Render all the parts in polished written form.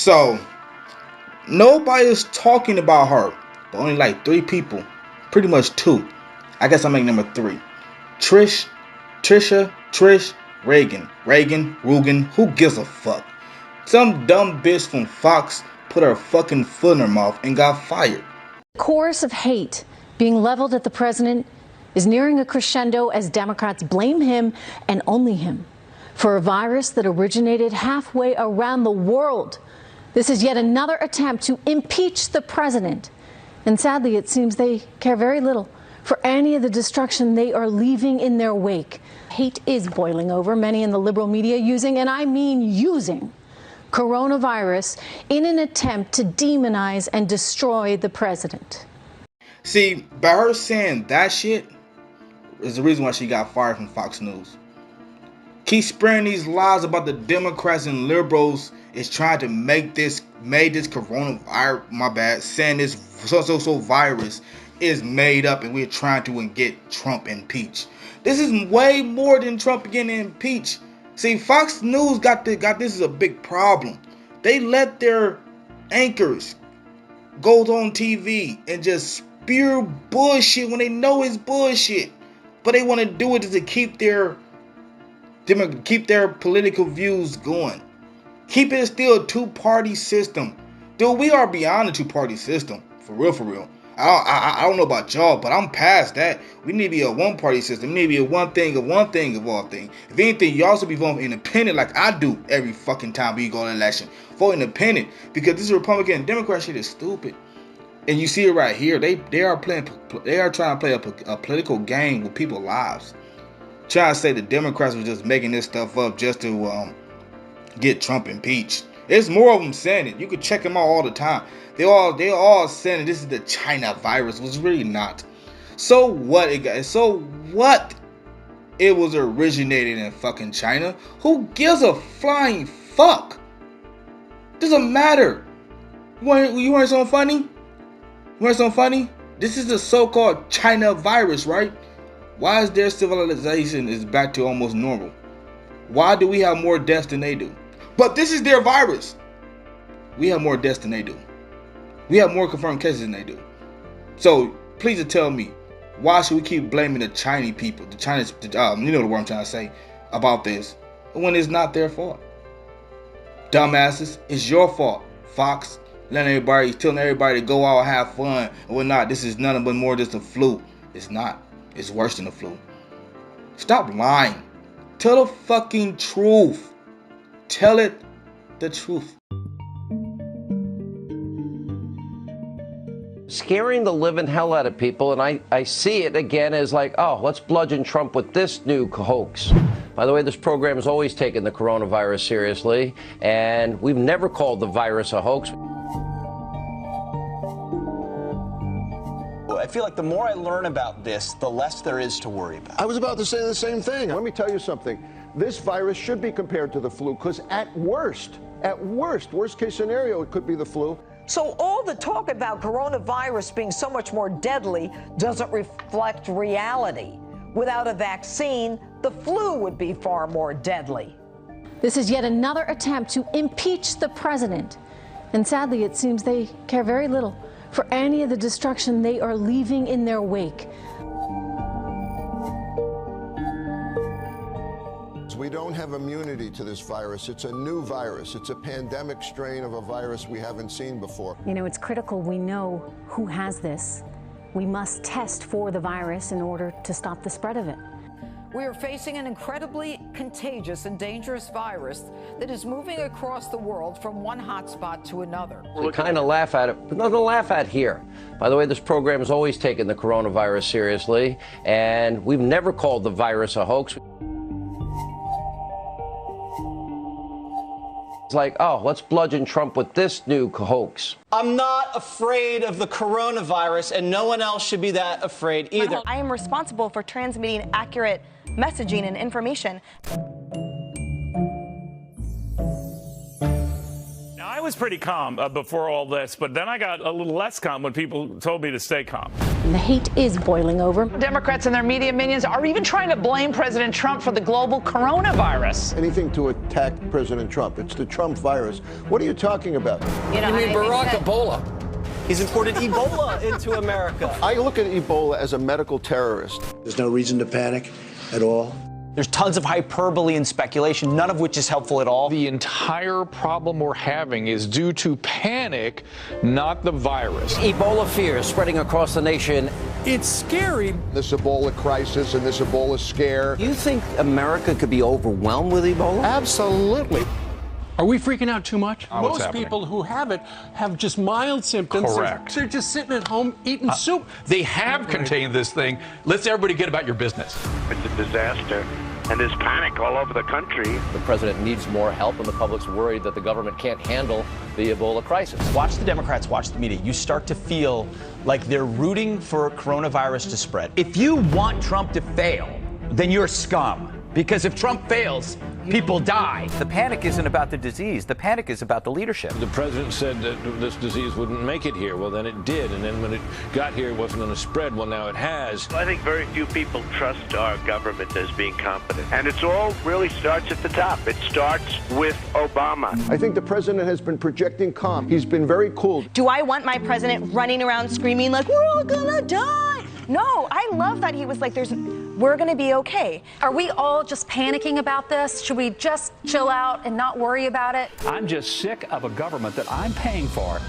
So nobody is talking about her, but only like 3 people, pretty much 2. I guess I'll make number 3. Trish Regan, who gives a fuck? Some dumb bitch from Fox put her fucking foot in her mouth and got fired. The chorus of hate being leveled at the president is nearing a crescendo as Democrats blame him and only him for a virus that originated halfway around the world. This is yet another attempt to impeach the president. And sadly, it seems they care very little for any of the destruction they are leaving in their wake. Hate is boiling over, many in the liberal media using, and I mean using, coronavirus in an attempt to demonize and destroy the president. See, by her saying that shit is the reason why she got fired from Fox News. Keep spreading these lies about the Democrats and liberals is trying to make this coronavirus, saying this so virus is made up and we're trying to get Trump impeached. This is way more than Trump getting impeached. See, Fox News got this is a big problem. They let their anchors go on TV and just spew bullshit when they know it's bullshit, but they want to do it to keep their political views going. Keep it still a 2-party system. Dude, we are beyond a 2-party system. For real. I don't know about y'all, but I'm past that. We need to be a 1-party system. We need to be a one thing of all things. If anything, y'all should be voting independent like I do every fucking time we go to an election. Vote independent, because this Republican and Democrat shit is stupid. And you see it right here. They are trying to play a political game with people's lives. Trying to say the Democrats were just making this stuff up just to get Trump impeached. There's more of them saying it. You can check them out all the time. They all saying this is the China virus, was really not. So what it was originated in fucking China. Who gives a flying fuck? Doesn't matter. You want something funny? This is the so-called China virus, right? Why is their civilization is back to almost normal? Why do we have more deaths than they do? But this is their virus. We have more deaths than they do. We have more confirmed cases than they do. So please tell me, why should we keep blaming the Chinese people, you know the word I'm trying to say, about this, when it's not their fault? Dumbasses, it's your fault. Fox, telling everybody to go out and have fun and whatnot. This is nothing but more just a flu. It's not. It's worse than a flu. Stop lying. Tell the fucking truth. Tell it the truth. Scaring the living hell out of people, and I see it again as like, oh, let's bludgeon Trump with this new hoax. By the way, this program has always taken the coronavirus seriously, and we've never called the virus a hoax. I feel like the more I learn about this, the less there is to worry about. I was about to say the same thing. Let me tell you something. This virus should be compared to the flu, because at worst case scenario, it could be the flu. So all the talk about coronavirus being so much more deadly doesn't reflect reality. Without a vaccine, the flu would be far more deadly. This is yet another attempt to impeach the president. And sadly, it seems they care very little for any of the destruction they are leaving in their wake. We don't have immunity to this virus. It's a new virus. It's a pandemic strain of a virus we haven't seen before. You know, it's critical we know who has this. We must test for the virus in order to stop the spread of it. We are facing an incredibly contagious and dangerous virus that is moving across the world from one hotspot to another. We kind of laugh at it, but nothing to laugh at here. By the way, this program has always taken the coronavirus seriously, and we've never called the virus a hoax. It's like, oh, let's bludgeon Trump with this new hoax. I'm not afraid of the coronavirus, and no one else should be that afraid either. I am responsible for transmitting accurate messaging and information. Now, I was pretty calm before all this, but then I got a little less calm when people told me to stay calm. The hate is boiling over. Democrats and their media minions are even trying to blame President Trump for the global coronavirus. Anything to attack President Trump. It's the Trump virus. What are you talking about? You mean Barack Ebola? He's imported Ebola into America. I look at Ebola as a medical terrorist. There's no reason to panic at all. There's tons of hyperbole and speculation, none of which is helpful at all. The entire problem we're having is due to panic, not the virus. Ebola fear is spreading across the nation. It's scary. This Ebola crisis and this Ebola scare. You think America could be overwhelmed with Ebola? Absolutely. Are we freaking out too much? Most people who have it have just mild symptoms. Correct. They're just sitting at home eating soup. They have contained this thing. Let's everybody get about your business. It's a disaster, and there's panic all over the country. The president needs more help, and the public's worried that the government can't handle the Ebola crisis. Watch the Democrats, watch the media. You start to feel like they're rooting for coronavirus to spread. If you want Trump to fail, then you're scum. Because if Trump fails, people die. The panic isn't about the disease. The panic is about the leadership. The president said that this disease wouldn't make it here. Well, then it did. And then when it got here, it wasn't going to spread. Well, now it has. I think very few people trust our government as being competent. And it's all really starts at the top. It starts with Obama. I think the president has been projecting calm. He's been very cool. Do I want my president running around screaming like, we're all gonna die? No, I love that he was like, we're gonna be okay. Are we all just panicking about this? Should we just chill out and not worry about it? I'm just sick of a government that I'm paying for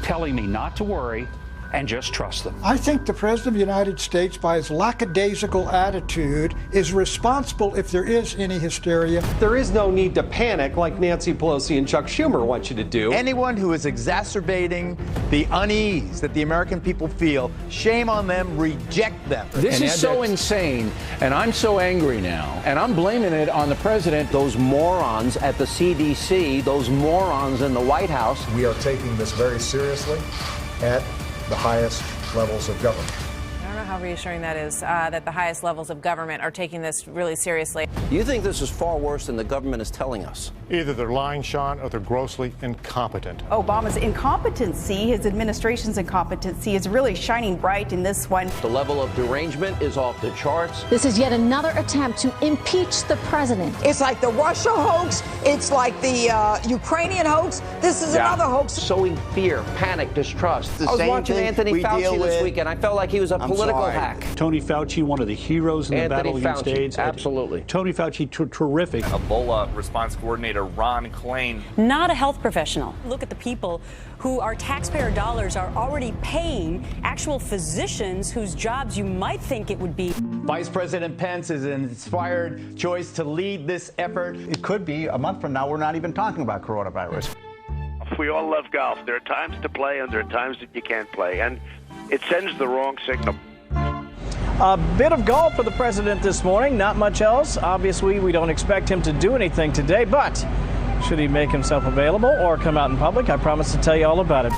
telling me not to worry and just trust them. I think the President of the United States, by his lackadaisical attitude, is responsible if there is any hysteria. There is no need to panic like Nancy Pelosi and Chuck Schumer want you to do. Anyone who is exacerbating the unease that the American people feel, shame on them, reject them. This is so insane, and I'm so angry now, and I'm blaming it on the president. Those morons at the CDC, those morons in the White House. We are taking this very seriously at the highest levels of government. I don't know how reassuring that is, that the highest levels of government are taking this really seriously. You think this is far worse than the government is telling us? Either they're lying, Sean, or they're grossly incompetent. Obama's incompetency, his administration's incompetency, is really shining bright in this one. The level of derangement is off the charts. This is yet another attempt to impeach the president. It's like the Russia hoax. It's like the Ukrainian hoax. This is another hoax. Sowing fear, panic, distrust. The I was same watching thing Anthony we Fauci deal this with. weekend. I felt like he was a political hack. Tony Fauci, one of the heroes in the battle against AIDS. Absolutely. Tony Fauci, terrific. Ebola response coordinator Ron Klain. Not a health professional. Look at the people who our taxpayer dollars are already paying, actual physicians whose jobs you might think it would be. Vice President Pence is an inspired choice to lead this effort. It could be a month from now, we're not even talking about coronavirus. We all love golf. There are times to play and there are times that you can't play. And it sends the wrong signal. A bit of golf for the president this morning, not much else. Obviously, we don't expect him to do anything today, but should he make himself available or come out in public, I promise to tell you all about it.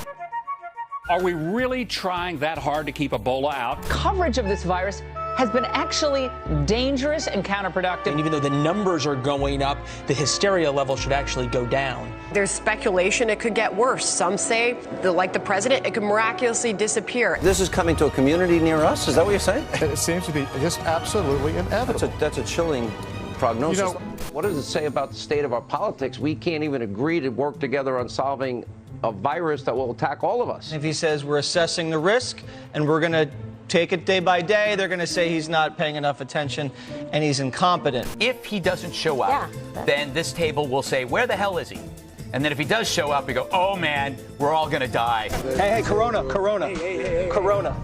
Are we really trying that hard to keep Ebola out? Coverage of this virus has been actually dangerous and counterproductive. And even though the numbers are going up, the hysteria level should actually go down. There's speculation it could get worse. Some say, like the president, it could miraculously disappear. This is coming to a community near us? Is that what you're saying? It seems to be just absolutely inevitable. That's a chilling prognosis. You know, what does it say about the state of our politics? We can't even agree to work together on solving a virus that will attack all of us. If he says we're assessing the risk and we're going to take it day by day, they're going to say he's not paying enough attention and he's incompetent. If he doesn't show up, then this table will say, where the hell is he? And then if he does show up, we go, oh man, we're all going to die. Hey, Corona. Corona.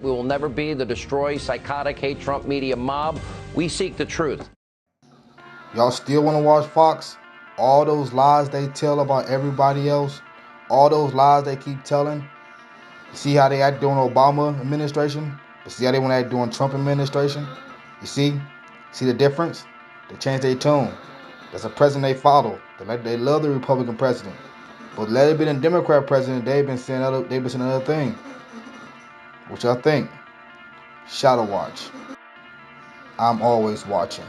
We will never be the destroy, psychotic, hate Trump media mob. We seek the truth. Y'all still want to watch Fox? All those lies they tell about everybody else, all those lies they keep telling. See how they act during Obama administration, but see how they want to act during Trump administration? You see the difference? They change their tune. That's a president they follow. They love the Republican president. But let it be the Democrat president, they've been saying another thing. What y'all think? Shadow watch. I'm always watching.